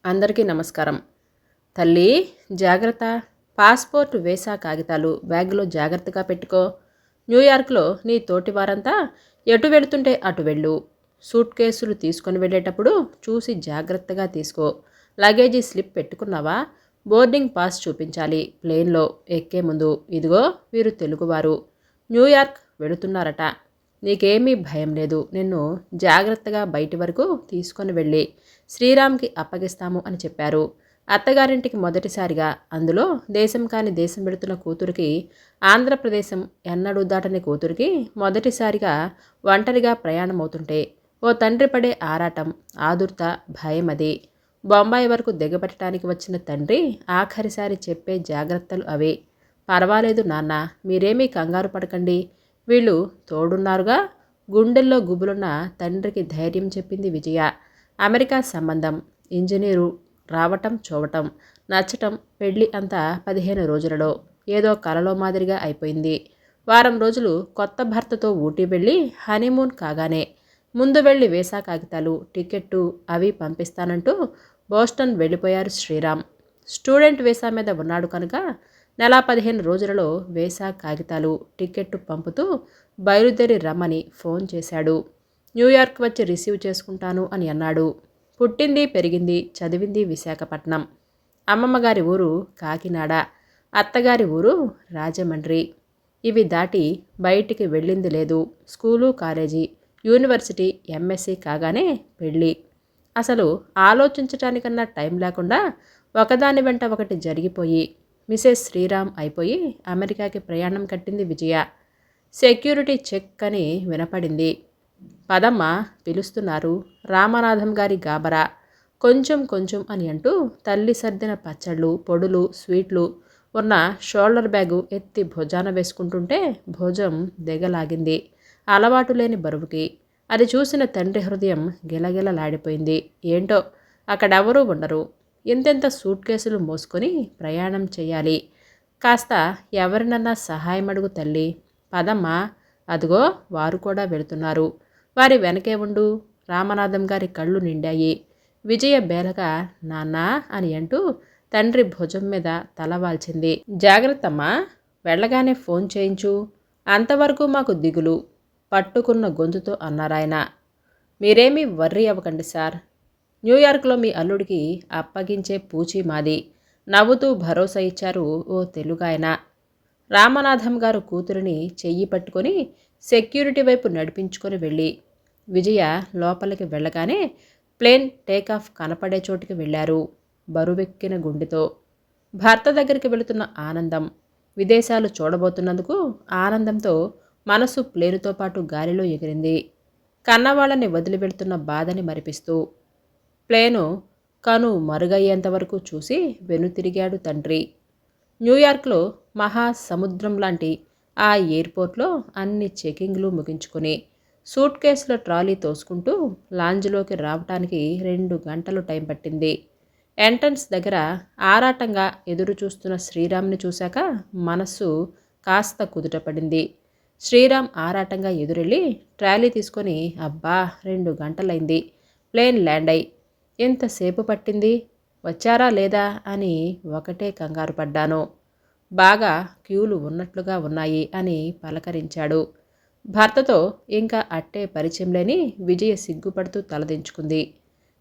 అందరికీ నమస్కారం. తల్లి జాగ్రత్త. పాస్పోర్ట్, వీసా కాగితాలు బ్యాగ్లో జాగ్రత్తగా పెట్టుకో. న్యూయార్క్లో నీ తోటి వారంతా ఎటు వెళుతుంటే అటు వెళ్ళు. సూట్ కేసులు తీసుకొని వెళ్ళేటప్పుడు చూసి జాగ్రత్తగా తీసుకో. లగేజీ స్లిప్ పెట్టుకున్నావా? బోర్డింగ్ పాస్ చూపించాలి ప్లేన్లో ఎక్కే ముందు. ఇదిగో వీరు తెలుగువారు, న్యూయార్క్ వెళుతున్నారట. నీకేమీ భయం లేదు. నిన్ను జాగ్రత్తగా బయటి వరకు తీసుకొని వెళ్ళి శ్రీరామ్కి అప్పగిస్తాము అని చెప్పారు. అత్తగారింటికి మొదటిసారిగా, అందులో దేశం కాని దేశం వెళుతున్న కూతురికి, ఆంధ్రప్రదేశం ఎన్నడూ దాటని కూతురికి మొదటిసారిగా ఒంటరిగా ప్రయాణమవుతుంటే ఓ తండ్రి పడే ఆరాటం, ఆదుర్త, భయం అది. బొంబాయి వరకు దిగబెట్టడానికి వచ్చిన తండ్రి ఆఖరిసారి చెప్పే జాగ్రత్తలు అవే. పర్వాలేదు నాన్న, మీరేమీ కంగారు పడకండి, వీళ్ళు తోడున్నారుగా. గుండెల్లో గుబులున్న తండ్రికి ధైర్యం చెప్పింది విజయ. అమెరికా సంబంధం, ఇంజనీరు, రావటం చూవటం, నచ్చటం, పెళ్ళి అంతా 15 రోజులలో ఏదో కలలో మాదిరిగా అయిపోయింది. వారం రోజులు కొత్త భర్తతో ఊటీ వెళ్ళి హనీమూన్ కాగానే ముందు వెళ్ళి వీసా కాగితాలు, టికెట్టు అవి పంపిస్తానంటూ బోస్టన్ వెళ్ళిపోయారు శ్రీరామ్. స్టూడెంట్ వీసా మీద ఉన్నాడు కనుక నెల 15 రోజులలో వీసా కాగితాలు, టికెట్టు పంపుతూ బయలుదేరి రమ్మని ఫోన్ చేశాడు. న్యూయార్క్ వచ్చి రిసీవ్ చేసుకుంటాను అని అన్నాడు. పుట్టింది, పెరిగింది, చదివింది విశాఖపట్నం. అమ్మమ్మగారి ఊరు కాకినాడ, అత్తగారి ఊరు రాజమండ్రి. ఇవి దాటి బయటికి వెళ్ళింది లేదు. స్కూలు, కాలేజీ, యూనివర్సిటీ, ఎంఎస్సి కాగానే పెళ్ళి. అసలు ఆలోచించటానికన్నా టైం లేకుండా ఒకదాని వెంట ఒకటి జరిగిపోయి మిసెస్ శ్రీరామ్ అయిపోయి అమెరికాకి ప్రయాణం కట్టింది విజయ. సెక్యూరిటీ చెక్ అని వినపడింది. పదమ్మ పిలుస్తున్నారు. రామనాథం గారి గాబరా. కొంచెం కొంచెం అని అంటూ తల్లి సర్దిన పచ్చళ్ళు, పొడులు, స్వీట్లు ఉన్న షోల్డర్ బ్యాగు ఎత్తి భుజాన వేసుకుంటుంటే భుజం దిగలాగింది అలవాటు లేని బరువుకి. అది చూసిన తండ్రి హృదయం గిలగిలలాడిపోయింది. ఏంటో అక్కడెవరూ ఉండరు. ఎంతెంత సూట్ కేసులు మోసుకొని ప్రయాణం చేయాలి. కాస్త ఎవరినన్నా సహాయం అడుగు తల్లి. పదమ్మా, అదిగో వారు కూడా వెళుతున్నారు. వారి వెనకే ఉండు. రామనాథం గారి కళ్ళు నిండాయి. విజయ బేలగా నాన్నా అని అంటూ తండ్రి భుజం మీద తలవాల్చింది. జాగ్రత్తమ్మా, వెళ్ళగానే ఫోన్ చేయించు. అంతవరకు మాకు దిగులు పట్టుకున్న గొంతుతో అన్నారాయన. మీరేమీ వర్రీ అవ్వకండి సార్. న్యూయార్క్లో మీ అల్లుడికి అప్పగించే పూచీ మాది, నవ్వుతూ భరోసా ఇచ్చారు ఓ తెలుగాయన. రామనాథం గారు కూతురిని చెయ్యి పట్టుకొని సెక్యూరిటీ వైపు నడిపించుకొని వెళ్ళి విజయ లోపలికి వెళ్ళగానే ప్లేన్ టేకాఫ్ కనపడే చోటుకి వెళ్ళారు బరువెక్కిన గుండెతో. భర్త దగ్గరికి వెళుతున్న ఆనందం, విదేశాలు చూడబోతున్నందుకు ఆనందంతో మనసు ప్లేనుతో పాటు గాలిలో ఎగిరింది. కన్నవాళ్ళని వదిలి వెళుతున్న బాధని మరిపిస్తూ ప్లేను కను మరుగయ్యేంతవరకు చూసి వెనుతిరిగాడు తండ్రి. న్యూయార్క్లో మహాసముద్రం లాంటి ఆ ఎయిర్పోర్ట్లో అన్ని చెకింగ్లు ముగించుకొని సూట్ కేసుల ట్రాలీ తోసుకుంటూ లాంజ్లోకి రావటానికి 2 గంటలు టైం పట్టింది. ఎంట్రన్స్ దగ్గర ఆరాటంగా ఎదురు చూస్తున్న శ్రీరామ్ని చూశాక మనస్సు కాస్త కుదుటపడింది. శ్రీరామ్ ఆరాటంగా ఎదురెళ్ళి ట్రాలీ తీసుకొని అబ్బా 2 గంటలైంది ప్లేన్ ల్యాండ్ అయి. ఎంతసేపు పట్టింది, వచ్చారా లేదా అని ఒకటే కంగారు పడ్డాను. బాగా క్యూలు ఉన్నట్లుగా ఉన్నాయి అని పలకరించాడు. భర్తతో ఇంకా అట్టే పరిచయం లేని విజయ సిగ్గుపడుతూ తలదించుకుంది.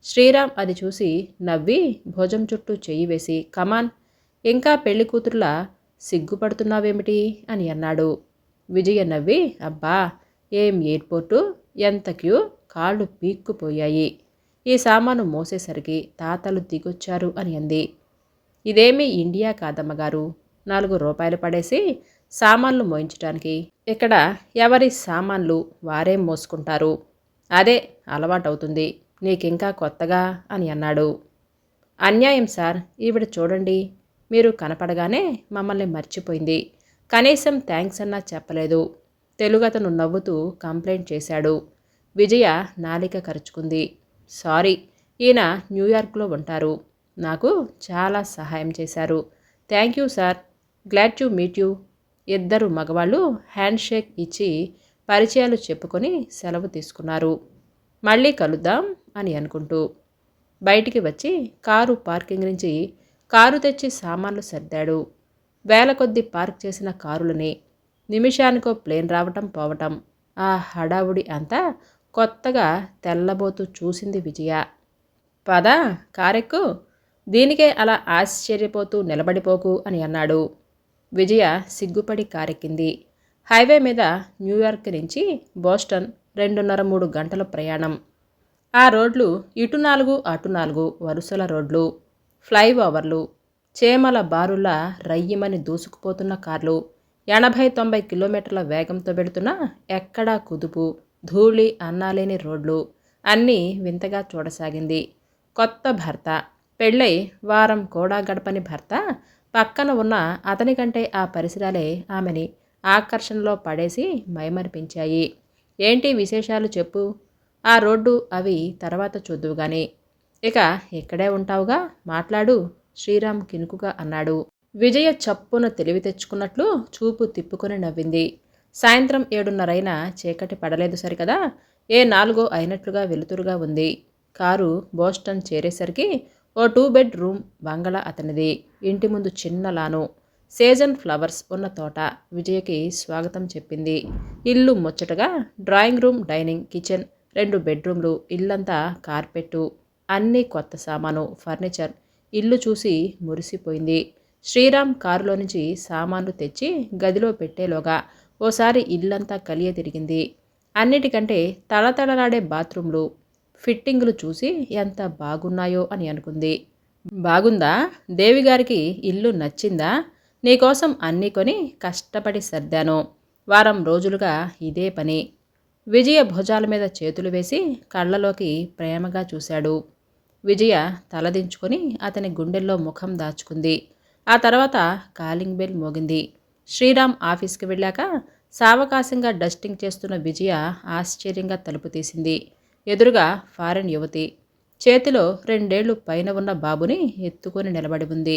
శ్రీరామ్ అది చూసి నవ్వి భుజం చుట్టూ చెయ్యి వేసి కమాన్, ఇంకా పెళ్లి కూతురులా సిగ్గుపడుతున్నావేమిటి అని అన్నాడు. విజయ నవ్వి అబ్బా ఏం ఎయిర్పోర్టు, ఎంత క్యూ, కాళ్ళు పీక్కుపోయాయి. ఈ సామాను మోసేసరికి తాతలు దిగొచ్చారు అని అంది. ఇదేమీ ఇండియా కాదమ్మగారు. 4 రూపాయలు పడేసి సామాన్లు మోయించడానికి. ఇక్కడ ఎవరి సామాన్లు వారే మోసుకుంటారు. అదే అలవాటవుతుంది. నీకింకా కొత్తగా అని అన్నాడు. అన్యాయం సార్. ఈవిడ చూడండి, మీరు కనపడగానే మమ్మల్ని మర్చిపోయింది. కనీసం థ్యాంక్స్ అన్నా చెప్పలేదు. తెలుగతను నవ్వుతూ కంప్లైంట్ చేశాడు. విజయ నాలిక కరుచుకుంది. సారీ, ఈయన న్యూయార్క్లో ఉంటారు. నాకు చాలా సహాయం చేశారు. Thank you sir. Glad to meet you. ఇద్దరు మగవాళ్ళు హ్యాండ్ షేక్ ఇచ్చి పరిచయాలు చెప్పుకొని సెలవు తీసుకున్నారు. మళ్ళీ కలుద్దాం అని అనుకుంటూ. బయటికి వచ్చి కారు పార్కింగ్ నుంచి కారు తెచ్చి సామాన్లు సర్దాడు. వేల కొద్దీ పార్క్ చేసిన కారులని, నిమిషానికో ప్లేన్ రావటం పోవటం, ఆ హడావుడి అంతా కొత్తగా తెల్లబోతూ చూసింది విజయ. పద, కారెక్కు, దీనికే అలా ఆశ్చర్యపోతూ నిలబడిపోకు అని అన్నాడు. విజయ సిగ్గుపడి కారెక్కింది. హైవే మీద న్యూయార్క్ నుంచి బోస్టన్ 2.5-3 గంటల ప్రయాణం. ఆ రోడ్లు ఇటు 4 అటు 4 వరుసల రోడ్లు, ఫ్లైఓవర్లు, చేమల బారుల్లా రయ్యమని దూసుకుపోతున్న కార్లు, 80-90 కిలోమీటర్ల వేగంతో పెడుతున్న ఎక్కడా కుదుపు ధూళి అన్నాలేని రోడ్లు అన్నీ వింతగా చూడసాగింది. కొత్త భర్త, పెళ్ళై వారం కూడా గడపని భర్త పక్కన ఉన్న అతని కంటే ఆ పరిసరాలే ఆమెని ఆకర్షణలో పడేసి మైమరిపించాయి. ఏంటి విశేషాలు చెప్పు, ఆ రోడ్డు అవి తర్వాత చూద్దువు గాని, ఇక ఇక్కడే ఉంటావుగా, మాట్లాడు, శ్రీరామ్ కినుకుగా అన్నాడు. విజయ చప్పున తెలివి తెచ్చుకున్నట్లు చూపు తిప్పుకొని నవ్వింది. సాయంత్రం 7:30 చీకటి పడలేదు సరికదా, ఏ 4 అయినట్లుగా వెలుతురుగా ఉంది. కారు బోస్టన్ చేరేసరికి ఓ 2 బెడ్ రూమ్ బంగళా అతనిది. ఇంటి ముందు చిన్న లాను, సీజన్ ఫ్లవర్స్ ఉన్న తోట విజయకి స్వాగతం చెప్పింది. ఇల్లు ముచ్చటగా, డ్రాయింగ్ రూమ్, డైనింగ్, కిచెన్, 2 బెడ్రూమ్లు, ఇల్లంతా కార్పెట్టు, అన్నీ కొత్త సామాను, ఫర్నిచర్. ఇల్లు చూసి మురిసిపోయింది. శ్రీరామ్ కారులో నుంచి సామాన్లు తెచ్చి గదిలో పెట్టేలోగా ఓసారి ఇల్లంతా కలియ తిరిగింది. అన్నిటికంటే తళతళలాడే బాత్రూంలు, ఫిట్టింగులు చూసి ఎంత బాగున్నాయో అని అనుకుంది. బాగుందా? దేవిగారికి ఇల్లు నచ్చిందా? నీకోసం అన్నీ కొని కష్టపడి సర్దాను. వారం రోజులుగా ఇదే పని. విజయ భుజాల మీద చేతులు వేసి కళ్ళలోకి ప్రేమగా చూశాడు. విజయ తలదించుకొని అతని గుండెల్లో ముఖం దాచుకుంది. ఆ తర్వాత కాలింగ్ బెల్ మోగింది. శ్రీరామ్ ఆఫీస్కి వెళ్ళాక సావకాశంగా డస్టింగ్ చేస్తున్న విజయ ఆశ్చర్యంగా తలుపు తీసింది. ఎదురుగా ఫారెన్ యువతి, చేతిలో 2 ఏళ్లు పైన ఉన్న బాబుని ఎత్తుకొని నిలబడి ఉంది.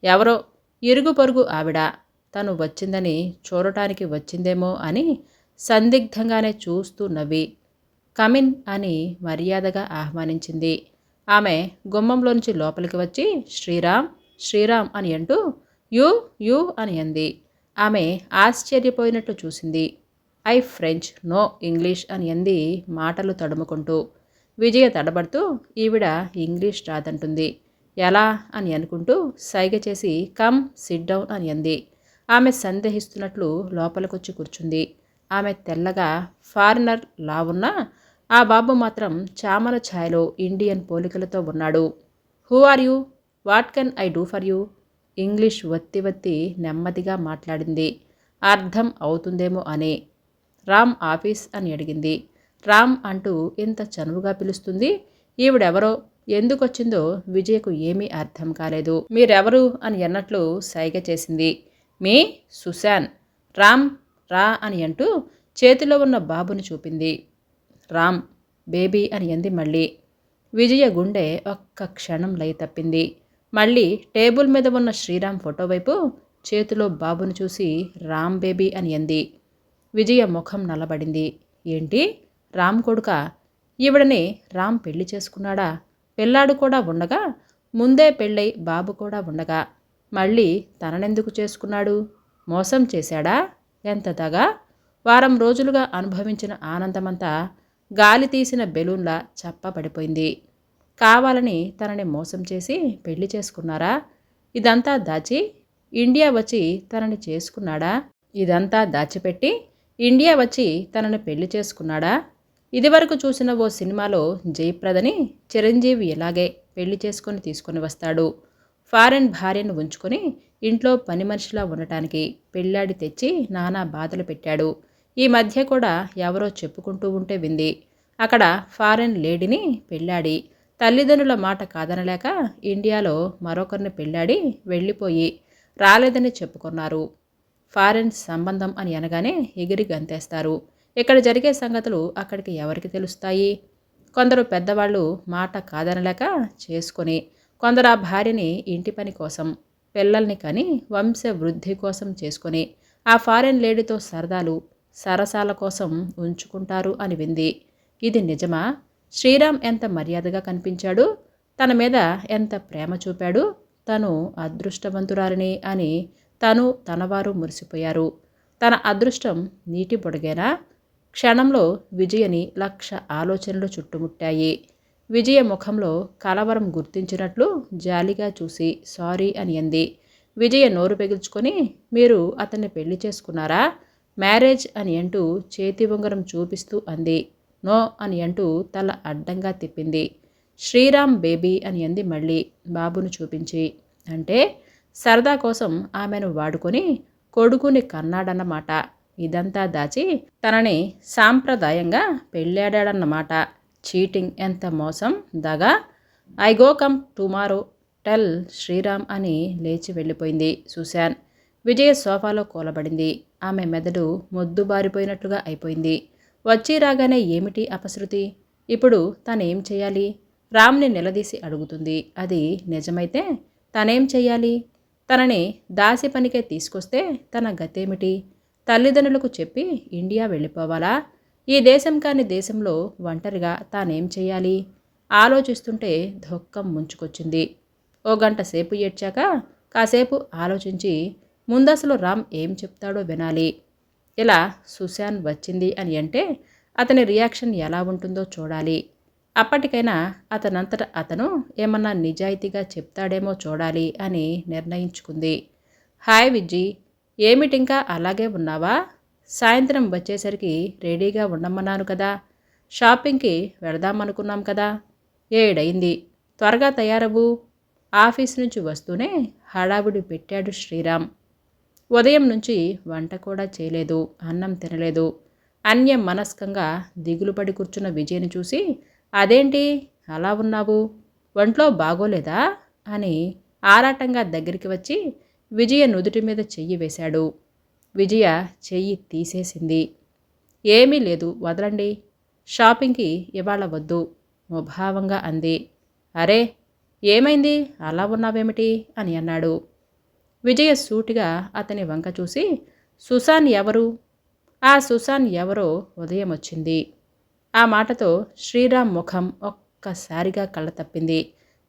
ఎవరో ఇరుగు పొరుగు ఆవిడ. తను వచ్చిందని చూడటానికి వచ్చిందేమో అని సందిగ్ధంగానే చూస్తూ నవ్వి కమిన్ అని మర్యాదగా ఆహ్వానించింది. ఆమె గుమ్మంలోంచి లోపలికి వచ్చి శ్రీరామ్, శ్రీరామ్ అని అంటూ యూ యూ అని అంది. ఆమె ఆశ్చర్యపోయినట్లు చూసింది. ఐ ఫ్రెంచ్, నో ఇంగ్లీష్ అని అంది మాటలు తడుముకుంటూ. విజయ తడబడుతూ ఈవిడ ఇంగ్లీష్ రాదంటుంది, ఎలా అని అనుకుంటూ సైగ చేసి కమ్ సిట్ డౌన్ అని అంది. ఆమె సందేహిస్తున్నట్లు లోపలికొచ్చి కూర్చుంది. ఆమె తెల్లగా ఫారినర్ లా ఉన్నా ఆ బాబు మాత్రం చామల ఛాయలో ఇండియన్ పోలికలతో ఉన్నాడు. Who are you, what can I do for you? English వత్తి వత్తి నెమ్మదిగా మాట్లాడింది. అర్థం అవుతుందేమో అని. రామ్ ఆఫీస్ అని అడిగింది. రామ్ అంటూ ఇంత చనువుగా పిలుస్తుంది. ఈవిడెవరో, ఎందుకొచ్చిందో విజయకు ఏమీ అర్థం కాలేదు. మీరెవరు అని అన్నట్లు సైగ చేసింది. మీ సుశాన్. రామ్ రా అని అంటూ చేతిలో ఉన్న బాబుని చూపింది. రామ్ బేబీ అని అంది మళ్ళీ. విజయ గుండె ఒక్క క్షణం లయ తప్పింది. మళ్ళీ టేబుల్ మీద ఉన్న శ్రీరామ్ ఫోటో వైపు చేతిలో బాబుని చూసి రామ్ బేబీ అని అంది. విజయ ముఖం నల్లబడింది. ఏంటి, రామ్ కొడుకా? ఈవిడని రామ్ పెళ్లి చేసుకున్నాడా? పిల్లాడు కూడా ఉండగా, ముందే పెళ్ళై బాబు కూడా ఉండగా మళ్ళీ తననెందుకు చేసుకున్నాడు? మోసం చేశాడా? ఎంత దగా! వారం రోజులుగా అనుభవించిన ఆనందమంతా గాలి తీసిన బెలూన్లా చప్పబడిపోయింది. కావాలని తనని మోసం చేసి పెళ్లి చేసుకున్నారా? ఇదంతా దాచి ఇండియా వచ్చి తనని చేసుకున్నాడా? ఇదంతా దాచిపెట్టి ఇండియా వచ్చి తనని పెళ్లి చేసుకున్నాడా? ఇదివరకు చూసిన ఓ సినిమాలో జయప్రదని చిరంజీవి ఇలాగే పెళ్లి చేసుకొని తీసుకొని వస్తాడు. ఫారెన్ భార్యను ఉంచుకొని ఇంట్లో పని మనిషిలా ఉండటానికి పెళ్ళాడి తెచ్చి నానా బాధలు పెట్టాడు. ఈ మధ్య కూడా ఎవరో చెప్పుకుంటూ ఉంటే వింది. అక్కడ ఫారెన్ లేడీని పెళ్ళాడి తల్లిదండ్రుల మాట కాదనలేక ఇండియాలో మరొకరిని పెళ్ళాడి వెళ్ళిపోయి రాలేదని చెప్పుకున్నారు. ఫారెన్ సంబంధం అని అనగానే ఎగిరి గంతేస్తారు. ఇక్కడ జరిగే సంగతులు అక్కడికి ఎవరికి తెలుస్తాయి? కొందరు పెద్దవాళ్ళు మాట కాదనలేక చేసుకొని, కొందరు ఆ భార్యని ఇంటి పని కోసం, పిల్లల్ని కని వంశ వృద్ధి కోసం చేసుకొని ఆ ఫారెన్ లేడీతో సరదాలు సరసాల కోసం ఉంచుకుంటారు అని వింది. ఇది నిజమా? శ్రీరామ్ ఎంత మర్యాదగా కనిపించాడు. తన మీద ఎంత ప్రేమ చూపాడు, తను అదృష్టవంతురాలిని అని తనవారు మురిసిపోయారు. తన అదృష్టం నీటి బుడగేనా? క్షణంలో విజయని 1,00,000 ఆలోచనలు చుట్టుముట్టాయి. విజయ ముఖంలో కలవరం గుర్తించినట్లు జాలిగా చూసి సారీ అని అంది. విజయ నోరు పెగిల్చుకొని, మీరు అతన్ని పెళ్లి చేసుకున్నారా? మ్యారేజ్ అని అంటూ చేతి ఉంగరం చూపిస్తూ అంది. నో అని అంటూ తల అడ్డంగా తిప్పింది. శ్రీరామ్ బేబీ అని అంది మళ్ళీ బాబును చూపించి. అంటే సరదా కోసం ఆమెను వాడుకొని కొడుకుని కన్నాడన్నమాట. ఇదంతా దాచి తనని సాంప్రదాయంగా పెళ్ళాడాడన్నమాట. చీటింగ్, ఎంత మోసం, దగా. I go come tomorrow tell Sriram అని లేచి వెళ్ళిపోయింది సుశాన్. విజయ సోఫాలో కూలబడింది. ఆమె మెదడు మొద్దుబారిపోయినట్లుగా అయిపోయింది. వచ్చి రాగానే ఏమిటి అపశృతి? ఇప్పుడు తనేం చేయాలి? రామ్ని నిలదీసి అడుగుతుంది. అది నిజమైతే తనేం చెయ్యాలి? తనని దాసి పనికే తీసుకొస్తే తన గతేమిటి? తల్లిదండ్రులకు చెప్పి ఇండియా వెళ్ళిపోవాలా? ఈ దేశం కాని దేశంలో ఒంటరిగా తానేం చెయ్యాలి? ఆలోచిస్తుంటే దుఃఖం ముంచుకొచ్చింది. ఓ గంట సేపు ఏడ్చాక కాసేపు ఆలోచించి ముందసలు రామ్ ఏం చెప్తాడో వినాలి. ఇలా సుశాన్ వచ్చింది అని అంటే అతని రియాక్షన్ ఎలా ఉంటుందో చూడాలి. అప్పటికైనా అతనంతట అతను ఏమన్నా నిజాయితీగా చెప్తాడేమో చూడాలి అని నిర్ణయించుకుంది. హాయ్ విజ్జి, ఏమిటింకా అలాగే ఉన్నావా? సాయంత్రం వచ్చేసరికి రెడీగా ఉండమన్నాను కదా. షాపింగ్కి వెళదామనుకున్నాం కదా. 7 అయింది, త్వరగా తయారవ్వు. ఆఫీస్ నుంచి వస్తూనే హడావుడి పెట్టాడు శ్రీరామ్. ఉదయం నుంచి వంట కూడా చేయలేదు, అన్నం తినలేదు. అన్యమనస్కంగా దిగులుపడి కూర్చున్న విజయని చూసి, అదేంటి అలా ఉన్నావు, ఒంట్లో బాగోలేదా అని ఆరాటంగా దగ్గరికి వచ్చి విజయ నుదుటి మీద చెయ్యి వేశాడు. విజయ చెయ్యి తీసేసింది. ఏమీ లేదు, వదలండి. షాపింగ్కి ఇవాళ వద్దు ముభావంగా అంది. అరే ఏమైంది, అలా ఉన్నావేమిటి అని అన్నాడు. విజయ సూటిగా అతని వంక చూసి, సుశాన్ ఎవరు? ఆ సుశాన్ ఎవరో ఉదయం వచ్చింది. ఆ మాటతో శ్రీరామ్ ముఖం ఒక్కసారిగా కళ్ళ తప్పింది.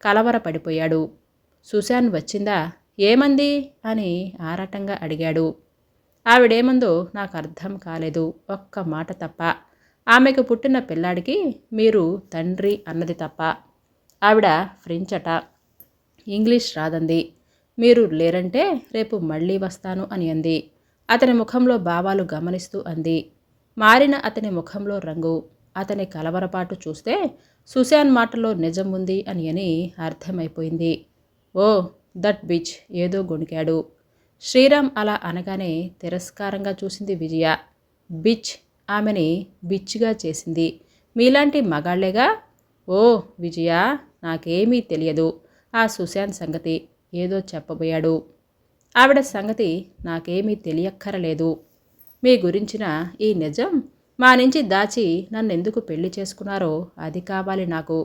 కలవరపడిపోయాడు. సుశాన్ వచ్చిందా? ఏమంది అని ఆరాటంగా అడిగాడు. ఆవిడేమందో నాకు అర్థం కాలేదు, ఒక్క మాట తప్ప. ఆమెకు పుట్టిన పిల్లాడికి మీరు తండ్రి అన్నది తప్ప. ఆవిడ ఫ్రెంచ్ అట, ఇంగ్లీష్ రాదంది. మీరు లేరంటే రేపు మళ్ళీ వస్తాను అని అంది. అతని ముఖంలో భావాలు గమనిస్తూ అంది. మారిన అతని ముఖంలో రంగు, అతని కలవరపాటు చూస్తే సుశాన్ మాటలో నిజం ఉంది అని అర్థమైపోయింది. ఓ దట్ బిచ్ ఏదో గొణికాడు. శ్రీరామ్ అలా అనగానే తిరస్కారంగా చూసింది విజయ. బిచ్, ఆమెని బిచ్గా చేసింది మీలాంటి మగాళ్లేగా. ఓ విజయ, నాకేమీ తెలియదు ఆ సుశాన్ సంగతి, ఏదో చెప్పబోయాడు. ఆవిడ సంగతి నాకేమీ తెలియక్కరలేదు. మీ గురించిన ఈ నిజం మా నుంచి దాచి నన్నెందుకు పెళ్లి చేసుకున్నారో అది కావాలి నాకు.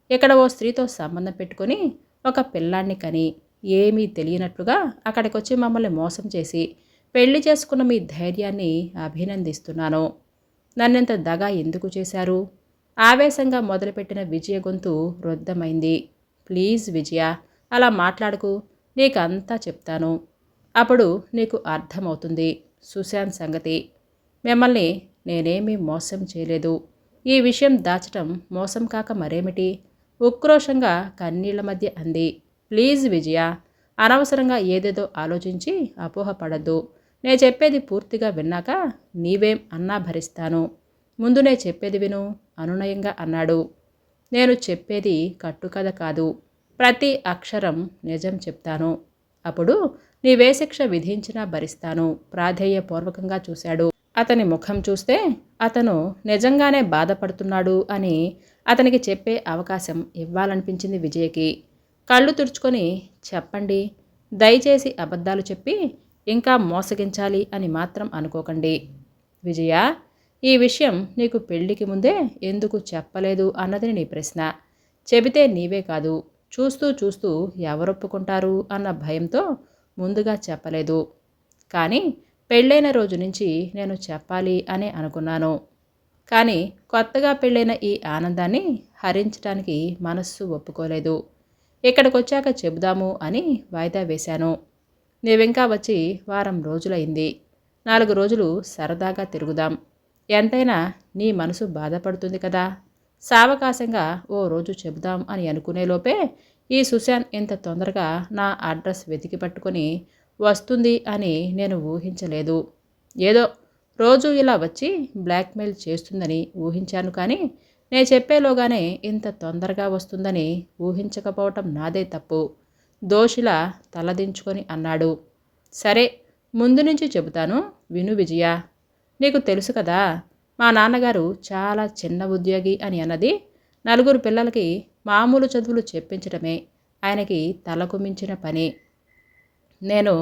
ఇక్కడ ఓ స్త్రీతో సంబంధం పెట్టుకొని ఒక పిల్లాన్ని కని ఏమీ తెలియనట్లుగా అక్కడికొచ్చి మమ్మల్ని మోసం చేసి పెళ్లి చేసుకున్న మీ ధైర్యాన్ని అభినందిస్తున్నాను. నన్నెంత దగా ఎందుకు చేశారు? ఆవేశంగా మొదలుపెట్టిన విజయ గొంతు రుద్ధమైంది. ప్లీజ్ విజయ, అలా మాట్లాడకు. నీకంతా చెప్తాను, అప్పుడు నీకు అర్థమవుతుంది సుశాన్ సంగతి. మిమ్మల్ని నేనేమీ మోసం చేయలేదు. ఈ విషయం దాచటం మోసం కాక మరేమిటి? ఉక్రోషంగా కన్నీళ్ల మధ్య అంది. ప్లీజ్ విజయ, అనవసరంగా ఏదేదో ఆలోచించి అపోహపడద్దు. నే చెప్పేది పూర్తిగా విన్నాక నీవేం అన్నా భరిస్తాను. ముందు నే చెప్పేది విను అనునయంగా అన్నాడు. నేను చెప్పేది కట్టుకథ కాదు, ప్రతి అక్షరం నిజం చెప్తాను. అప్పుడు నీవే శిక్ష విధించినా భరిస్తాను ప్రాధేయపూర్వకంగా చూశాడు. అతని ముఖం చూస్తే అతను నిజంగానే బాధపడుతున్నాడు అని అతనికి చెప్పే అవకాశం ఇవ్వాలనిపించింది విజయకి. కళ్ళు తుడుచుకొని, చెప్పండి, దయచేసి అబద్ధాలు చెప్పి ఇంకా మోసగించాలి అని మాత్రం అనుకోకండి. విజయ, ఈ విషయం నీకు పెళ్లికి ముందే ఎందుకు చెప్పలేదు అన్నది నీ ప్రశ్న. చెబితే నీవే కాదు, చూస్తూ చూస్తూ ఎవరొప్పుకుంటారు అన్న భయంతో ముందుగా చెప్పలేదు. కానీ పెళ్ళైన రోజు నుంచి నేను చెప్పాలి అనే అనుకున్నాను. కానీ కొత్తగా పెళ్ళైన ఈ ఆనందాన్ని హరించడానికి మనస్సు ఒప్పుకోలేదు. ఇక్కడికొచ్చాక చెబుదాము అని వాయిదా వేశాను. నీవింకా వచ్చి వారం రోజులైంది. 4 రోజులు సరదాగా తిరుగుదాం. ఎంతైనా నీ మనసు బాధపడుతుంది కదా. సావకాశంగా ఓ రోజు చెబుదాం అని అనుకునేలోపే ఈ సుశాన్ ఇంత తొందరగా నా అడ్రస్ వెతికి పట్టుకొని వస్తుంది అని నేను ఊహించలేదు. ఏదో రోజు ఇలా వచ్చి బ్లాక్మెయిల్ చేస్తుందని ఊహించాను, కానీ నే చెప్పేలోగానే ఇంత తొందరగా వస్తుందని ఊహించకపోవటం నాదే తప్పు. దోషిలా తలదించుకొని అన్నాడు. సరే, ముందు నుంచి చెబుతాను విను విజయ. నీకు తెలుసు కదా, మా నాన్నగారు చాలా చిన్న ఉద్యోగి అని అన్నది. 4 పిల్లలకి మామూలు చదువులు చెప్పించడమే ఆయనకి తలకు మించిన పని. నేను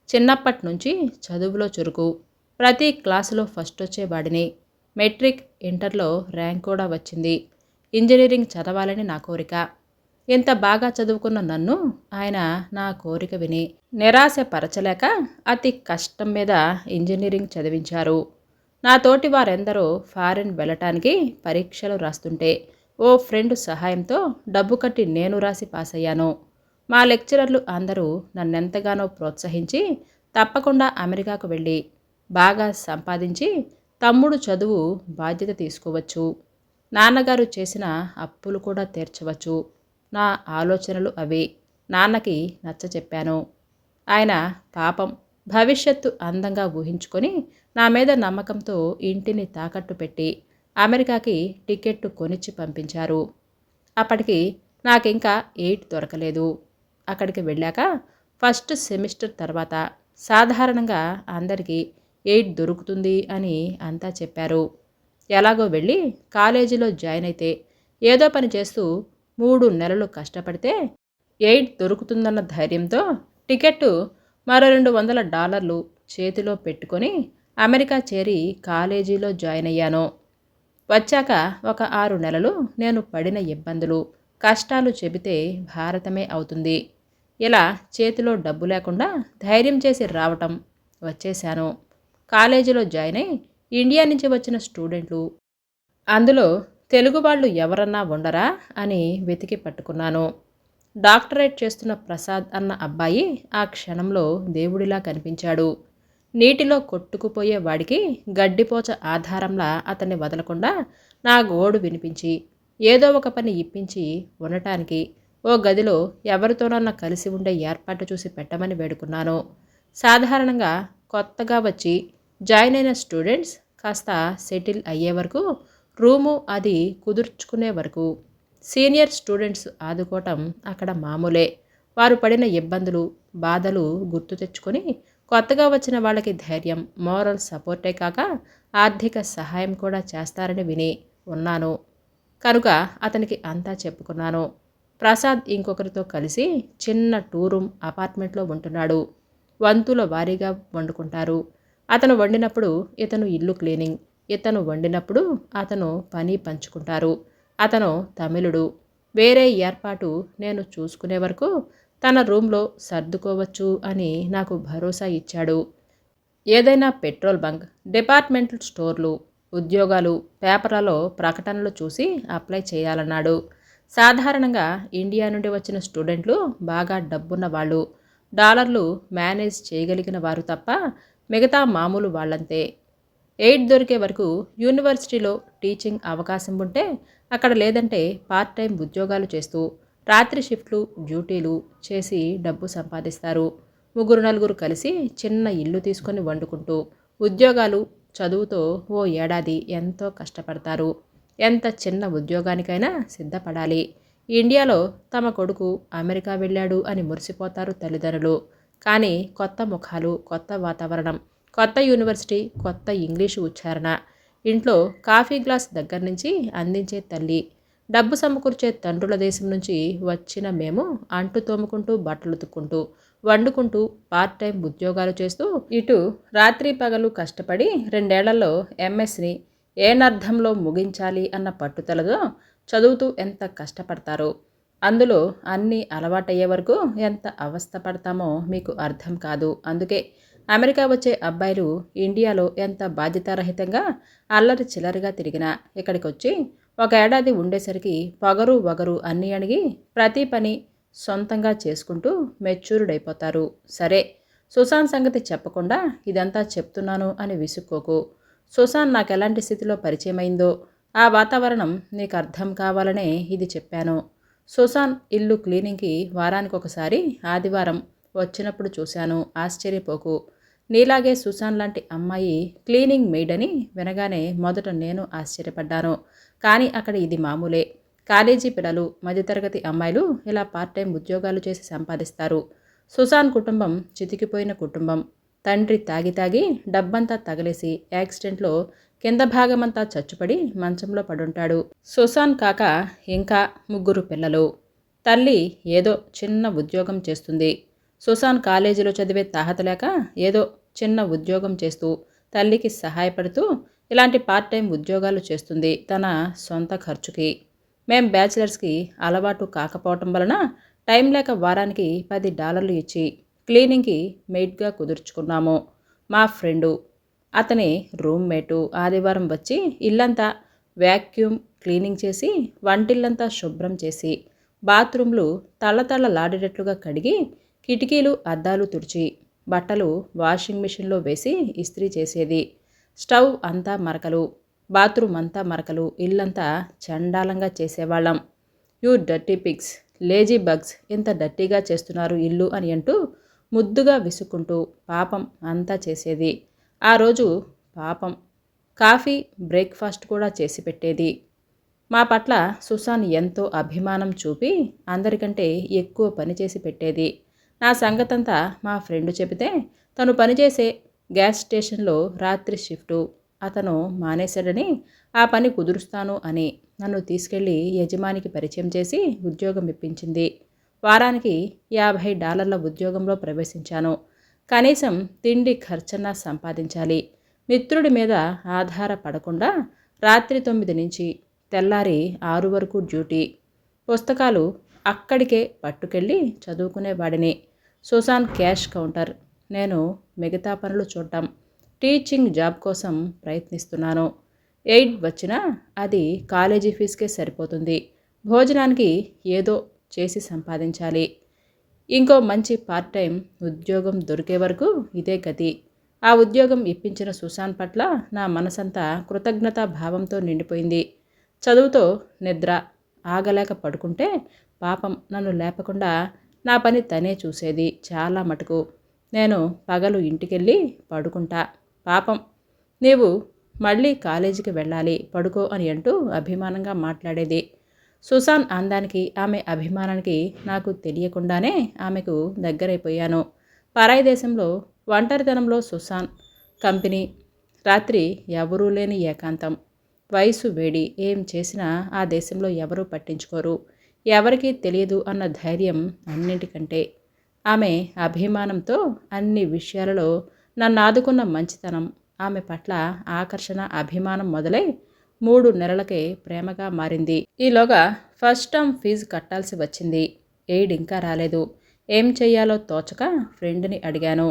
చిన్నప్పటి నుంచి చదువులో చురుకు. ప్రతి క్లాసులో ఫస్ట్ వచ్చేవాడిని. మెట్రిక్, ఇంటర్లో ర్యాంక్ కూడా వచ్చింది. ఇంజనీరింగ్ చదవాలని నా కోరిక. ఇంత బాగా చదువుకున్న నన్ను ఆయన నా కోరిక విని నిరాశపరచలేక అతి కష్టం మీద ఇంజనీరింగ్ చదివించారు. నా తోటి వారెందరో ఫారిన్ వెళ్ళటానికి పరీక్షలు రాస్తుంటే ఓ ఫ్రెండ్ సహాయంతో డబ్బు కట్టి నేను రాసి పాస్ అయ్యాను. మా లెక్చరర్లు అందరూ నన్నెంతగానో ప్రోత్సహించి తప్పకుండా అమెరికాకు వెళ్ళి బాగా సంపాదించి తమ్ముడు చదువు బాధ్యత తీసుకోవచ్చు, నాన్నగారు చేసిన అప్పులు కూడా తీర్చవచ్చు. నా ఆలోచనలు అవి. నాన్నకి నచ్చచెప్పాను. ఆయన పాపం భవిష్యత్తు అందంగా ఊహించుకొని నా మీద నమ్మకంతో ఇంటిని తాకట్టు పెట్టి అమెరికాకి టికెట్టు కొనిచ్చి పంపించారు. అప్పటికి నాకింకా 8 దొరకలేదు. అక్కడికి వెళ్ళాక ఫస్ట్ సెమిస్టర్ తర్వాత సాధారణంగా అందరికీ 8 దొరుకుతుంది అని అంతా చెప్పారు. ఎలాగో వెళ్ళి కాలేజీలో జాయిన్ అయితే ఏదో పని చేస్తూ 3 నెలలు కష్టపడితే 8 దొరుకుతుందన్న ధైర్యంతో టికెట్టు మరో $200 చేతిలో పెట్టుకొని అమెరికా చేరి కాలేజీలో జాయిన్ అయ్యాను. వచ్చాక ఒక 6 నెలలు నేను పడిన ఇబ్బందులు, కష్టాలు చెబితే భారతమే అవుతుంది. ఇలా చేతిలో డబ్బు లేకుండా ధైర్యం చేసి రావటం, వచ్చేశాను. కాలేజీలో జాయిన్ అయి ఇండియా నుంచి వచ్చిన స్టూడెంట్లు, అందులో తెలుగు వాళ్ళు ఎవరన్నా ఉండరా అని వెతికి పట్టుకున్నాను. డాక్టరేట్ చేస్తున్న ప్రసాద్ అన్న అబ్బాయి ఆ క్షణంలో దేవుడిలా కనిపించాడు. నీటిలో కొట్టుకుపోయే వాడికి గడ్డిపోచ ఆధారంలా అతన్ని వదలకుండా నా గోడు వినిపించి ఏదో ఒక పని ఇప్పించి ఉండటానికి ఓ గదిలో ఎవరితోనన్నా కలిసి ఉండే ఏర్పాటు చూసి పెట్టమని వేడుకున్నాను. సాధారణంగా కొత్తగా వచ్చి జాయిన్ అయిన స్టూడెంట్స్ కాస్త సెటిల్ అయ్యే వరకు, రూము అది కుదుర్చుకునే వరకు సీనియర్ స్టూడెంట్స్ ఆదుకోవటం అక్కడ మామూలే. వారు పడిన ఇబ్బందులు, బాధలు గుర్తు తెచ్చుకొని కొత్తగా వచ్చిన వాళ్ళకి ధైర్యం, మోరల్ సపోర్టే కాక ఆర్థిక సహాయం కూడా చేస్తారని విని ఉన్నాను. కనుక అతనికి అంతా చెప్పుకున్నాను. ప్రసాద్ ఇంకొకరితో కలిసి చిన్న 2 రూమ్ అపార్ట్మెంట్లో ఉంటున్నాడు. వంతుల వారీగా వండుకుంటారు. అతను వండినప్పుడు ఇతను ఇల్లు క్లీనింగ్, ఇతను వండినప్పుడు అతను పని పంచుకుంటారు. అతను తమిళుడు. వేరే ఏర్పాటు నేను చూసుకునే వరకు తన రూమ్లో సర్దుకోవచ్చు అని నాకు భరోసా ఇచ్చాడు. ఏదైనా పెట్రోల్ బంక్, డిపార్ట్మెంటల్ స్టోర్లు, ఉద్యోగాలు పేపర్లలో ప్రకటనలు చూసి అప్లై చేయాలన్నాడు. సాధారణంగా ఇండియా నుండి వచ్చిన స్టూడెంట్లు బాగా డబ్బున్న వాళ్ళు, డాలర్లు మేనేజ్ చేయగలిగిన వారు తప్ప మిగతా మామూలు వాళ్ళంతే. 8 దొరికే వరకు యూనివర్సిటీలో టీచింగ్ అవకాశం ఉంటే అక్కడ, లేదంటే పార్ట్ టైం ఉద్యోగాలు చేస్తూ రాత్రి షిఫ్ట్లు, డ్యూటీలు చేసి డబ్బు సంపాదిస్తారు. 3-4 కలిసి చిన్న ఇల్లు తీసుకొని వండుకుంటూ ఉద్యోగాలు, చదువుతో ఓ ఏడాది ఎంతో కష్టపడతారు. ఎంత చిన్న ఉద్యోగానికైనా సిద్ధపడాలి. ఇండియాలో తమ కొడుకు అమెరికా వెళ్ళాడు అని మురిసిపోతారు తల్లిదండ్రులు. కానీ కొత్త ముఖాలు, కొత్త వాతావరణం, కొత్త యూనివర్సిటీ, కొత్త ఇంగ్లీషు ఉచ్చారణ, ఇంట్లో కాఫీ గ్లాస్ దగ్గర నుంచి అందించే తల్లి, డబ్బు సమకూర్చే తండ్రుల దేశం నుంచి వచ్చిన మేము అంటు తోముకుంటూ, బట్టలు ఉతుక్కుంటూ, వండుకుంటూ, పార్ట్ టైం ఉద్యోగాలు చేస్తూ, ఇటు రాత్రి పగలు కష్టపడి 2 ఏళ్లలో ఎంఎస్ని ఏనర్థంలో ముగించాలి అన్న పట్టుదలతో చదువుతూ ఎంత కష్టపడతారో, అందులో అన్నీ అలవాటయ్యే వరకు ఎంత అవస్థ పడతామో మీకు అర్థం కాదు. అందుకే అమెరికా వచ్చే అబ్బాయిలు ఇండియాలో ఎంత బాధ్యతారహితంగా అల్లరి చిల్లరిగా తిరిగినా ఇక్కడికొచ్చి ఒక ఏడాది ఉండేసరికి పొగరు వగరు అన్నీ అణిగి ప్రతి పని సొంతంగా చేసుకుంటూ మెచ్యూర్డ్ అయిపోతారు. సరే, సుశాంత్ సంగతి చెప్పకుండా ఇదంతా చెప్తున్నాను అని విసుక్కోకు. సుశాంత్ నాకెలాంటి స్థితిలో పరిచయమైందో ఆ వాతావరణం నీకు అర్థం కావాలనే ఇది చెప్పాను. సుశాంత్ ఇల్లు క్లీనింగ్కి వారానికి ఒకసారి ఆదివారం వచ్చినప్పుడు చూశాను. ఆశ్చర్యపోకు. నీలాగే సుశాంత్ లాంటి అమ్మాయి క్లీనింగ్ మెయిడ్ అని వినగానే మొదట నేను ఆశ్చర్యపడ్డాను. కానీ అక్కడ ఇది మామూలే. కాలేజీ పిల్లలు, మధ్యతరగతి అమ్మాయిలు ఇలా పార్ట్ టైం ఉద్యోగాలు చేసి సంపాదిస్తారు. సుశాంత్ కుటుంబం చితికిపోయిన కుటుంబం. తండ్రి తాగి తాగి డబ్బంతా తగలేసి యాక్సిడెంట్లో కింద భాగమంతా చచ్చుపడి మంచంలో పడుంటాడు. సుశాంత్ కాక ఇంకా 3 పిల్లలు. తల్లి ఏదో చిన్న ఉద్యోగం చేస్తుంది. సుశాంత్ కాలేజీలో చదివే తాహత లేక ఏదో చిన్న ఉద్యోగం చేస్తూ తల్లికి సహాయపడుతూ ఇలాంటి పార్ట్ టైం ఉద్యోగాలు చేస్తుంది తన సొంత ఖర్చుకి. మేం బ్యాచిలర్స్కి అలవాటు కాకపోవటం వలన టైం లేక వారానికి $10 ఇచ్చి క్లీనింగ్కి మెయిడ్గా కుదుర్చుకున్నాము. మా ఫ్రెండు, అతని రూమ్మేటు ఆదివారం వచ్చి ఇల్లంతా వ్యాక్యూమ్ క్లీనింగ్ చేసి వంటిల్లంతా శుభ్రం చేసి బాత్రూంలు తళ్ళతళ్ళలాడేటట్లుగా కడిగి కిటికీలు అద్దాలు తుడిచి బట్టలు వాషింగ్ మిషన్లో వేసి ఇస్త్రీ చేసేది. స్టవ్ అంతా మరకలు, బాత్రూమ్ అంతా మరకలు, ఇల్లంతా చండాలంగా చేసేవాళ్ళం. You dirty pigs, lazy bugs, ఇంత డర్టీగా చేస్తున్నారు ఇల్లు అని అంటూ ముద్దుగా విసుక్కుంటూ పాపం అంతా చేసేది. ఆ రోజు పాపం కాఫీ బ్రేక్ఫాస్ట్ కూడా చేసి పెట్టేది. మా పట్ల సుశాంత్ ఎంతో అభిమానం చూపి అందరికంటే ఎక్కువ పని చేసి పెట్టేది. నా సంగతంతా మా ఫ్రెండు చెబితే తను పనిచేసే గ్యాస్ స్టేషన్లో రాత్రి షిఫ్టు అతను మానేశాడని ఆ పని కుదురుస్తాను అని నన్ను తీసుకెళ్లి యజమానికి పరిచయం చేసి ఉద్యోగం ఇప్పించింది. వారానికి $50 ఉద్యోగంలో ప్రవేశించాను. కనీసం తిండి ఖర్చన్నా సంపాదించాలి. మిత్రుడి మీద ఆధారపడకుండా రాత్రి 9 నుంచి తెల్లారి 6 వరకు డ్యూటీ. పుస్తకాలు అక్కడికే పట్టుకెళ్ళి చదువుకునేవాడిని. సుశాంత్ క్యాష్ కౌంటర్, నేను మిగతా పనులు చూడటం. టీచింగ్ జాబ్ కోసం ప్రయత్నిస్తున్నాను. ఎయిడ్ వచ్చినా అది కాలేజీ ఫీజుకే సరిపోతుంది. భోజనానికి ఏదో చేసి సంపాదించాలి. ఇంకో మంచి పార్ట్ టైం ఉద్యోగం దొరికే వరకు ఇదే గతి. ఆ ఉద్యోగం ఇప్పించిన సుశాంత్ పట్ల నా మనసంతా కృతజ్ఞతా భావంతో నిండిపోయింది. చదువుతో నిద్ర ఆగలేక పడుకుంటే పాపం నన్ను లేపకుండా నా పని తనే చూసేది చాలా మటుకు. నేను పగలు ఇంటికెళ్ళి పడుకుంటా. పాపం నీవు మళ్ళీ కాలేజీకి వెళ్ళాలి, పడుకో అని అంటూ అభిమానంగా మాట్లాడేది. సుశాంత్ అందానికి ఆమె అభిమానానికి నాకు తెలియకుండానే ఆమెకు దగ్గరైపోయాను. పరాయి దేశంలో ఒంటరితనంలో సుశాంత్ కంపెనీ, రాత్రి ఎవరూ లేని ఏకాంతం, వయసు వేడి, ఏం చేసినా ఆ దేశంలో ఎవరూ పట్టించుకోరు, ఎవరికీ తెలియదు అన్న ధైర్యం అన్నింటికంటే. ఆమె అభిమానంతో అన్ని విషయాలలో నన్ను ఆదుకున్న మంచితనం, ఆమె పట్ల ఆకర్షణ అభిమానం మొదలై 3 నెలలకే ప్రేమగా మారింది. ఈలోగా ఫస్ట్ టర్మ్ ఫీజు కట్టాల్సి వచ్చింది. ఎయిడ్ ఇంకా రాలేదు. ఏం చెయ్యాలో తోచక ఫ్రెండ్ని అడిగాను.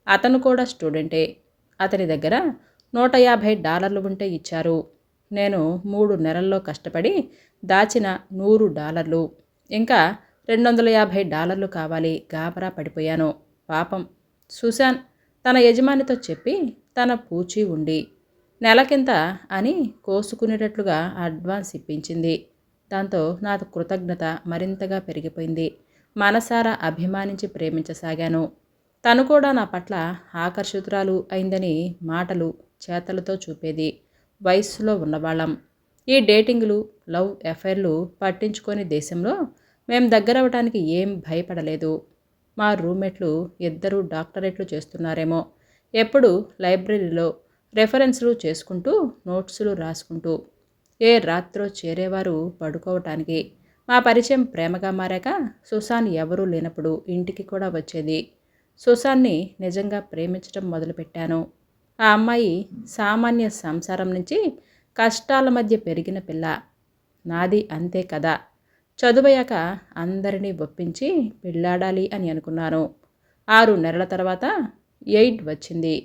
అతను కూడా స్టూడెంటే. అతని దగ్గర $150 ఉంటే ఇచ్చారు. నేను 3 నెలల్లో కష్టపడి దాచిన $100, ఇంకా $250 కావాలి. గాబరా పడిపోయాను. పాపం సుశాంత్ తన యజమానితో చెప్పి తన పూచీ ఉండి నెలకింత అని కోసుకునేటట్లుగా అడ్వాన్స్ ఇప్పించింది. దాంతో నా కృతజ్ఞత మరింతగా పెరిగిపోయింది. మనసారా అభిమానించి ప్రేమించసాగాను. తను కూడా నా పట్ల ఆకర్షితురాలు అయిందని మాటలు చేతలతో చూపేది. వయస్సులో ఉన్నవాళ్ళం. ఈ డేటింగ్లు, లవ్ అఫైర్లు పట్టించుకొని దేశంలో మేం దగ్గరవటానికి ఏం భయపడలేదు. మా రూమ్మేట్లు 2 డాక్టరేట్లు చేస్తున్నారేమో. ఎప్పుడు లైబ్రరీలో రెఫరెన్స్లు చేసుకుంటూ నోట్సులు రాసుకుంటూ ఏ రాత్రో చేరేవారు పడుకోవటానికి. మా పరిచయం ప్రేమగా మారాక సుశాంత్ ఎవరూ లేనప్పుడు ఇంటికి కూడా వచ్చేది. సుశాంత్ని నిజంగా ప్రేమించడం మొదలుపెట్టాను. ఆ అమ్మాయి సామాన్య సంసారం నుంచి కష్టాల మధ్య పెరిగిన పిల్ల. నాది అంతే కదా. చదువయ్యాక అందరినీ ఒప్పించి పెళ్ళాడాలి అని అనుకున్నాను. 6 నెలల తర్వాత ఎయిడ్ వచ్చింది.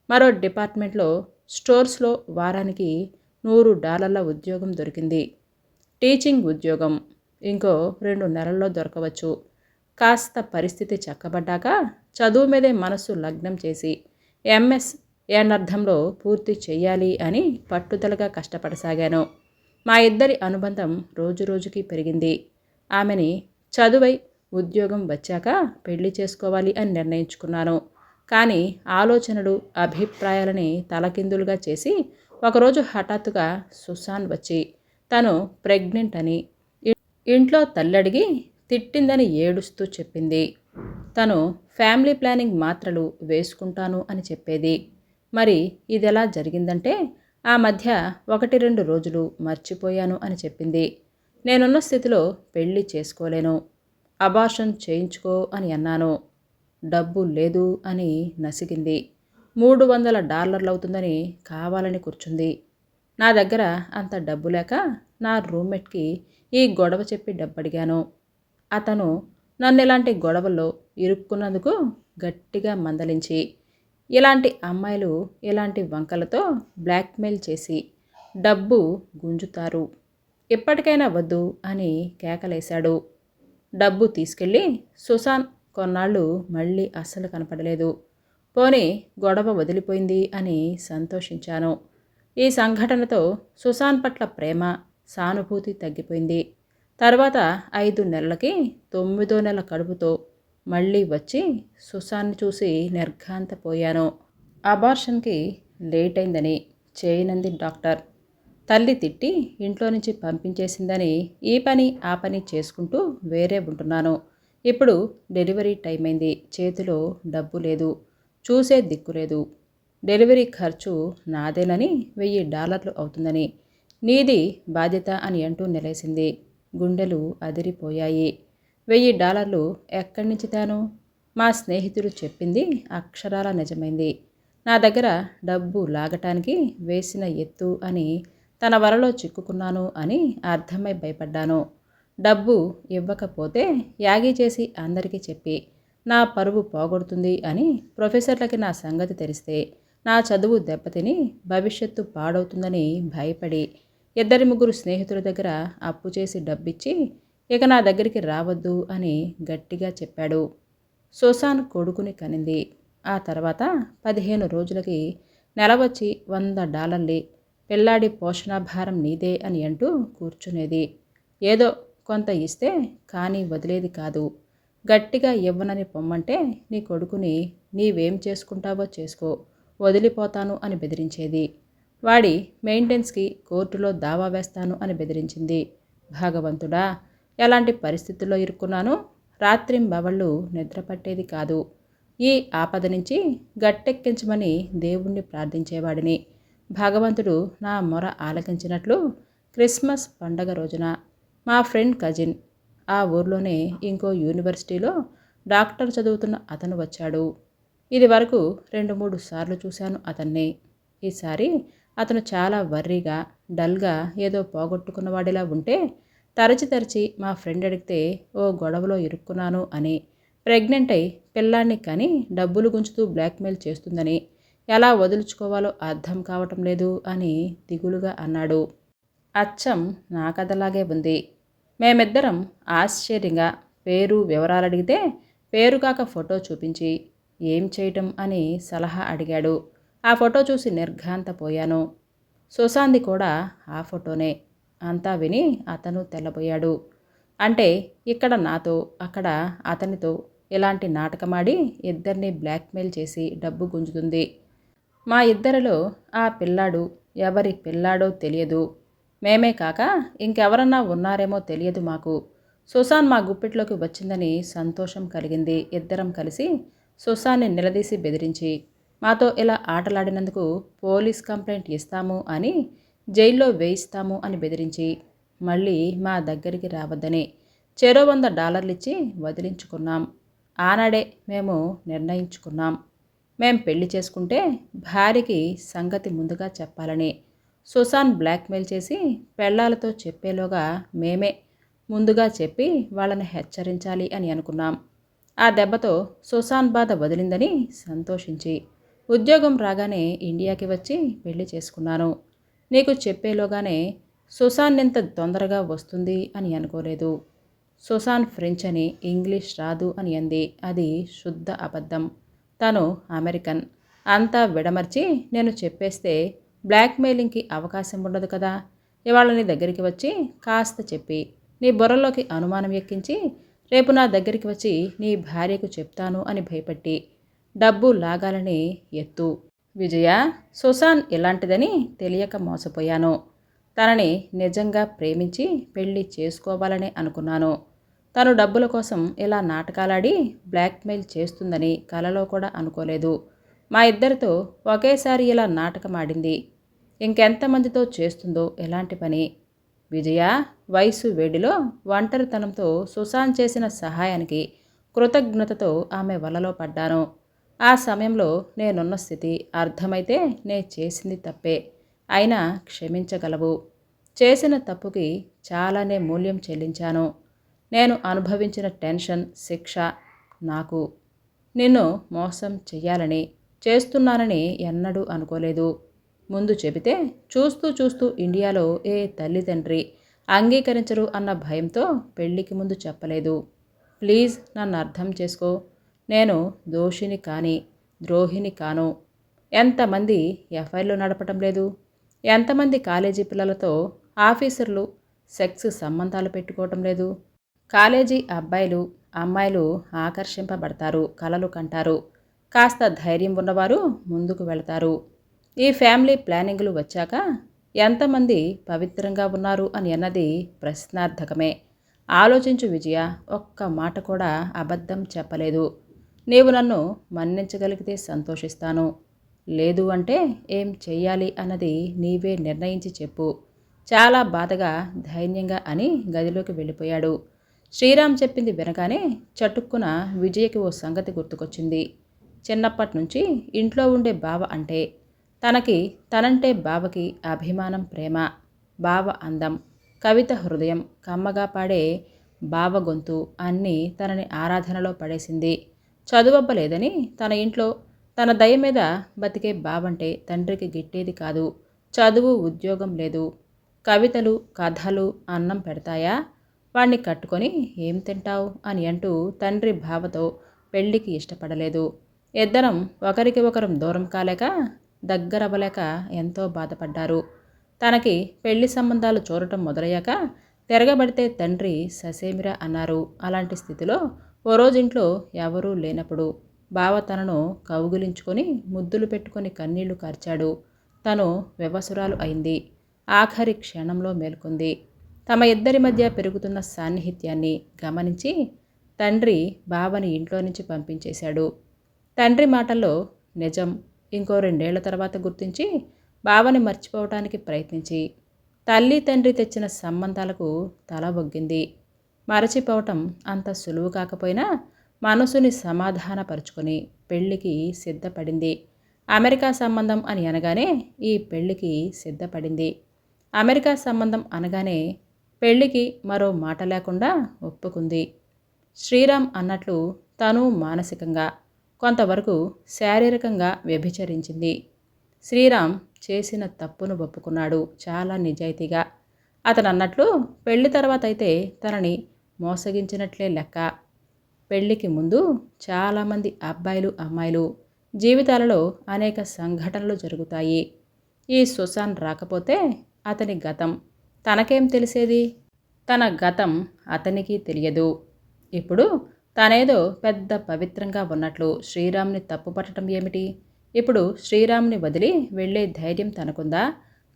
మరో డిపార్ట్మెంట్లో స్టోర్స్లో వారానికి $100 ఉద్యోగం దొరికింది. టీచింగ్ ఉద్యోగం ఇంకో 2 నెలల్లో దొరకవచ్చు. కాస్త పరిస్థితి చక్కబడ్డాక చదువు మీదే మనస్సు లగ్నం చేసి ఎంఎస్ ఏనర్థంలో పూర్తి చెయ్యాలి అని పట్టుదలగా కష్టపడసాగాను. మా ఇద్దరి అనుబంధం రోజురోజుకి పెరిగింది. ఆమెని చదువై ఉద్యోగం వచ్చాక పెళ్లి చేసుకోవాలి అని నిర్ణయించుకున్నాను. కానీ ఆలోచనలు, అభిప్రాయాలని తలకిందులుగా చేసి ఒకరోజు హఠాత్తుగా సుసాన్ వచ్చి తను ప్రెగ్నెంట్ అని ఇంట్లో తల్లడిగి తిట్టిందని ఏడుస్తూ చెప్పింది. తను ఫ్యామిలీ ప్లానింగ్ మాత్రలు వేసుకుంటాను అని చెప్పేది. మరి ఇదెలా జరిగిందంటే ఆ మధ్య 1-2 రోజులు మర్చిపోయాను అని చెప్పింది. నేనున్న స్థితిలో పెళ్లి చేసుకోలేను, అబార్షన్ చేయించుకో అని అన్నాను. డబ్బు లేదు అని నసిగింది. $300 అవుతుందని కావాలని కూర్చుంది. నా దగ్గర అంత డబ్బు లేక నా రూమ్మేట్కి ఈ గొడవ చెప్పి డబ్బడిగాను. అతను నన్ను ఇలాంటి గొడవల్లో ఇరుక్కున్నందుకు గట్టిగా మందలించి, ఇలాంటి అమ్మాయిలు ఇలాంటి వంకలతో బ్లాక్మెయిల్ చేసి డబ్బు గుంజుతారు, ఇప్పటికైనా వద్దు అని కేకలేశాడు. డబ్బు తీసుకెళ్ళి సుసాన్ కొన్నాళ్ళు మళ్ళీ అస్సలు కనపడలేదు. పోనీ గొడవ వదిలిపోయింది అని సంతోషించాను. ఈ సంఘటనతో సుసాన్ పట్ల ప్రేమ, సానుభూతి తగ్గిపోయింది. తర్వాత 5 నెలలకి 9వ నెల కడుపుతో మళ్ళీ వచ్చి సుసాన్ని చూసి నిర్ఘాంతపోయాను. అబార్షన్కి లేట్ అయిందని చేయనంది డాక్టర్. తల్లి తిట్టి ఇంట్లో నుంచి పంపించేసిందని ఈ పని ఆ పని చేసుకుంటూ వేరే ఉంటున్నాను. ఇప్పుడు డెలివరీ టైం అయింది. చేతిలో డబ్బు లేదు, చూసే దిక్కు లేదు. డెలివరీ ఖర్చు నాదేనని $1000 అవుతుందని, నీది బాధ్యత అని అంటూ నిలేసింది. గుండెలు అదిరిపోయాయి. $1000 ఎక్కడి నుంచి తాను? మా స్నేహితుడు చెప్పింది అక్షరాల నిజమైంది. నా దగ్గర డబ్బు లాగటానికి వేసిన ఎత్తు అని, తన వలలో చిక్కుకున్నాను అని అర్థమై భయపడ్డాను. డబ్బు ఇవ్వకపోతే యాగీ చేసి అందరికీ చెప్పి నా పరువు పోగొడుతుంది అని ప్రొఫెసర్లకి నా సంగతి తెలిస్తే నా చదువు దెబ్బతిని భవిష్యత్తు పాడవుతుందని భయపడి 2-3 స్నేహితుల దగ్గర అప్పు చేసి డబ్బిచ్చి ఇక నా దగ్గరికి రావద్దు అని గట్టిగా చెప్పాడు. సుసాన్ కొడుకుని కనింది. ఆ తర్వాత 15 రోజులకి నెల వచ్చి $100 పిల్లాడి పోషణాభారం నీదే అని అంటూ కూర్చునేది. ఏదో కొంత ఇస్తే కానీ వదిలేది కాదు. గట్టిగా ఇవ్వనని పొమ్మంటే నీ కొడుకుని నీవేం చేసుకుంటావో చేసుకో, వదిలిపోతాను అని బెదిరించేది. వాడి మెయింటెనెన్స్కి కోర్టులో దావా వేస్తాను అని బెదిరించింది. భగవంతుడా, ఎలాంటి పరిస్థితుల్లో ఇరుక్కున్నాను. రాత్రింబవళ్ళు నిద్ర పట్టేది కాదు. ఈ ఆపద నుంచి గట్టెక్కించమని దేవుణ్ణి ప్రార్థించేవాడిని. భగవంతుడు నా మొర ఆలకించినట్లు క్రిస్మస్ పండగ రోజున మా ఫ్రెండ్ కజిన్, ఆ ఊర్లోనే ఇంకో యూనివర్సిటీలో డాక్టర్ చదువుతున్న అతను వచ్చాడు. ఇది వరకు 2-3 సార్లు చూశాను అతన్ని. ఈసారి అతను చాలా వర్రీగా, డల్గా ఏదో పోగొట్టుకున్నవాడిలా ఉంటే తరచి మా ఫ్రెండ్ అడిగితే ఓ గొడవలో ఇరుక్కున్నాను అని, ప్రెగ్నెంట్ అయి పిల్లాన్ని కని డబ్బులు గుంచుతూ బ్లాక్మెయిల్ చేస్తుందని, ఎలా వదులుచుకోవాలో అర్థం కావటం లేదు అని దిగులుగా అన్నాడు. అచ్చం నా కథలాగే ఉంది. మేమిద్దరం ఆశ్చర్యంగా పేరు వివరాలు అడిగితే పేరు కాక ఫోటో చూపించి ఏం చేయటం అని సలహా అడిగాడు. ఆ ఫోటో చూసి నిర్ఘాంతపోయాను. సుశాంత్ది కూడా ఆ ఫోటోనే. అంతా విని అతను తెల్లబోయాడు. అంటే ఇక్కడ నాతో, అక్కడ అతనితో ఇలాంటి నాటకమాడి ఇద్దరిని బ్లాక్మెయిల్ చేసి డబ్బు గుంజుతుంది. మా ఇద్దరిలో ఆ పిల్లాడు ఎవరి పిల్లాడో తెలియదు. మేమే కాక ఇంకెవరన్నా ఉన్నారేమో తెలియదు మాకు. సుశాంత్ మా గుప్పిట్లోకి వచ్చిందని సంతోషం కలిగింది. ఇద్దరం కలిసి సుశాంత్ని నిలదీసి బెదిరించి మాతో ఇలా ఆటలాడినందుకు పోలీస్ కంప్లైంట్ ఇస్తాము అని, జైల్లో వేయిస్తాము అని బెదిరించి మళ్ళీ మా దగ్గరికి రావద్దని చెరో $100 ఇచ్చి వదిలించుకున్నాం. ఆనాడే మేము నిర్ణయించుకున్నాం, మేం పెళ్లి చేసుకుంటే భార్యకి సంగతి ముందుగా చెప్పాలని. సుశాంత్ బ్లాక్మెయిల్ చేసి పెళ్ళాలతో చెప్పేలోగా మేమే ముందుగా చెప్పి వాళ్ళని హెచ్చరించాలి అని అనుకున్నాం. ఆ దెబ్బతో సుసాన్ బాధ వదిలిందని సంతోషించి ఉద్యోగం రాగానే ఇండియాకి వచ్చి పెళ్లి చేసుకున్నాను. నీకు చెప్పేలోగానే సుసాన్ ఇంత తొందరగా వస్తుంది అని అనుకోలేదు. సుసాన్ ఫ్రెంచ్ అని ఇంగ్లీష్ రాదు అని అంది. అది శుద్ధ అబద్ధం. తను అమెరికన్. అంతా విడమర్చి నేను చెప్పేస్తే బ్లాక్మెయిలింగ్కి అవకాశం ఉండదు కదా. ఇవాళ నీ దగ్గరికి వచ్చి కాస్త చెప్పి నీ బుర్రలోకి అనుమానం ఎక్కించి రేపు నా దగ్గరికి వచ్చి నీ భార్యకు చెప్తాను అని భయపెట్టి డబ్బు లాగాలని ఎత్తు. విజయ, సుసాన్ ఇలాంటిదని తెలియక మోసపోయాను. తనని నిజంగా ప్రేమించి పెళ్లి చేసుకోవాలని అనుకున్నాను. తను డబ్బుల కోసం ఇలా నాటకాలాడి బ్లాక్మెయిల్ చేస్తుందని కలలో కూడా అనుకోలేదు. మా ఇద్దరితో ఒకేసారి ఇలా నాటకమాడింది. ఇంకెంతమందితో చేస్తుందో ఎలాంటి పని. విజయ, వయసు వేడిలో ఒంటరితనంతో సుసాన్ చేసిన సహాయానికి కృతజ్ఞతతో ఆమె వలలో పడ్డాను. ఆ సమయంలో నేనున్న స్థితి అర్థమైతే నే చేసింది తప్పే, అయినా క్షమించగలవు. చేసిన తప్పుకి చాలానే మూల్యం చెల్లించాను. నేను అనుభవించిన టెన్షన్, శిక్ష నాకు. నిన్ను మోసం చెయ్యాలని, చేస్తున్నానని ఎన్నడూ అనుకోలేదు. ముందు చెబితే చూస్తూ చూస్తూ ఇండియాలో ఏ తల్లిదండ్రి అంగీకరించరు అన్న భయంతో పెళ్లికి ముందు చెప్పలేదు. ప్లీజ్ నన్ను అర్థం చేసుకో. నేను దోషిని కానీ ద్రోహిని కాను. ఎంతమంది ఎఫ్ఐఆర్లు నడపటం లేదు. ఎంతమంది కాలేజీ పిల్లలతో ఆఫీసర్లు సెక్స్ సంబంధాలు పెట్టుకోవటం లేదు. కాలేజీ అబ్బాయిలు అమ్మాయిలు ఆకర్షింపబడతారు, కలలు కంటారు. కాస్త ధైర్యం ఉన్నవారు ముందుకు వెళతారు. ఈ ఫ్యామిలీ ప్లానింగ్లు వచ్చాక ఎంతమంది పవిత్రంగా ఉన్నారు అని అన్నది ప్రశ్నార్థకమే. ఆలోచించు విజయ, ఒక్క మాట కూడా అబద్ధం చెప్పలేదు. నీవు నన్ను మన్నించగలిగితే సంతోషిస్తాను. లేదు అంటే ఏం చెయ్యాలి అన్నది నీవే నిర్ణయించి చెప్పు. చాలా బాధగా ధైర్యంగా అని గదిలోకి వెళ్ళిపోయాడు. శ్రీరామ్ చెప్పింది వినగానే చటుక్కున విజయకి ఓ సంగతి గుర్తుకొచ్చింది. చిన్నప్పటి నుంచి ఇంట్లో ఉండే బావ అంటే తనంటే బావకి అభిమానం, ప్రేమ. బావ అందం, కవిత హృదయం, కమ్మగా పాడే బావ గొంతు అన్నీ తనని ఆరాధనలో పడేసింది. చదువబ్బలేదని తన ఇంట్లో తన దయ మీద బతికే బావంటే తండ్రికి గిట్టేది కాదు. చదువు, ఉద్యోగం లేదు. కవితలు, కథలు అన్నం పెడతాయా? వాణ్ణి కట్టుకొని ఏం తింటావు అని అంటూ తండ్రి బావతో పెళ్లికి ఇష్టపడలేదు. ఇద్దరం ఒకరికి ఒకరం దూరం కాలేక దగ్గరవ్వలేక ఎంతో బాధపడ్డారు. తనకి పెళ్లి సంబంధాలు చూడటం మొదలయ్యాక తిరగబడితే తండ్రి ససేమిరా అన్నారు. అలాంటి స్థితిలో ఓ రోజు ఇంట్లో ఎవరూ లేనప్పుడు బావ తనను కౌగిలించుకొని ముద్దులు పెట్టుకొని కన్నీళ్లు కార్చాడు. తను వివసురాలు అయింది. ఆఖరి క్షణంలో మేల్కొంది. తమ ఇద్దరి మధ్య పెరుగుతున్న సాన్నిహిత్యాన్ని గమనించి తండ్రి బావని ఇంట్లో నుంచి పంపించేశాడు. తండ్రి మాటల్లో నిజం ఇంకో 2 ఏళ్ల తర్వాత గుర్తించి బావని మర్చిపోవటానికి ప్రయత్నించి తల్లి తండ్రి తెచ్చిన సంబంధాలకు తల ఒగ్గింది. మరచిపోవటం అంత సులువు కాకపోయినా మనసుని సమాధానపరుచుకొని పెళ్లికి సిద్ధపడింది. అమెరికా సంబంధం అని అనగానే ఈ పెళ్లికి సిద్ధపడింది. అమెరికా సంబంధం అనగానే పెళ్లికి మరో మాట లేకుండా ఒప్పుకుంది. శ్రీరామ్ అన్నట్లు తను మానసికంగా కొంతవరకు శారీరకంగా వ్యభిచరించింది. శ్రీరామ్ చేసిన తప్పును ఒప్పుకున్నాడు చాలా నిజాయితీగా. అతను అన్నట్లు పెళ్లి తర్వాత అయితే తనని మోసగించినట్లే లెక్క. పెళ్లికి ముందు చాలామంది అబ్బాయిలు అమ్మాయిలు జీవితాలలో అనేక సంఘటనలు జరుగుతాయి. ఈ సుసాన్ రాకపోతే అతని గతం తనకేం తెలిసేది? తన గతం అతనికి తెలియదు. ఇప్పుడు తనేదో పెద్ద పవిత్రంగా ఉన్నట్లు శ్రీరామ్ని తప్పుపట్టడం ఏమిటి? ఇప్పుడు శ్రీరామ్ని వదిలి వెళ్ళే ధైర్యం తనకుందా?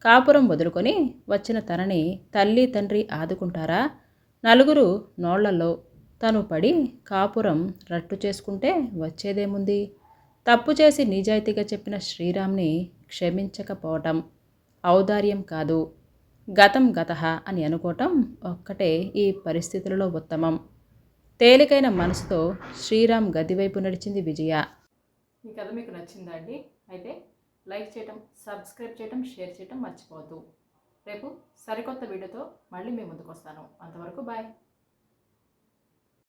కాపురం వదులుకొని వచ్చిన తనని తల్లి తండ్రి ఆదుకుంటారా? నలుగురు నోళ్లలో తను పడి కాపురం రట్టు చేసుకుంటే వచ్చేదేముంది? తప్పు చేసి నిజాయితీగా చెప్పిన శ్రీరామ్ని క్షమించకపోవటం ఔదార్యం కాదు, గతం గతః అని అనుకోవటం ఒక్కటే ఈ పరిస్థితులలో ఉత్తమం. తేలికైన మనసుతో శ్రీరామ్ గదివైపు నడిచింది విజయ. ఈ కథ మీకు నచ్చిందా అండి? అయితే లైక్ చేయటం, సబ్స్క్రైబ్ చేయటం, షేర్ చేయటం మర్చిపోవద్దు. రేపు సరికొత్త వీడియోతో మళ్ళీ మీ ముందుకు వస్తాను. అంతవరకు బాయ్.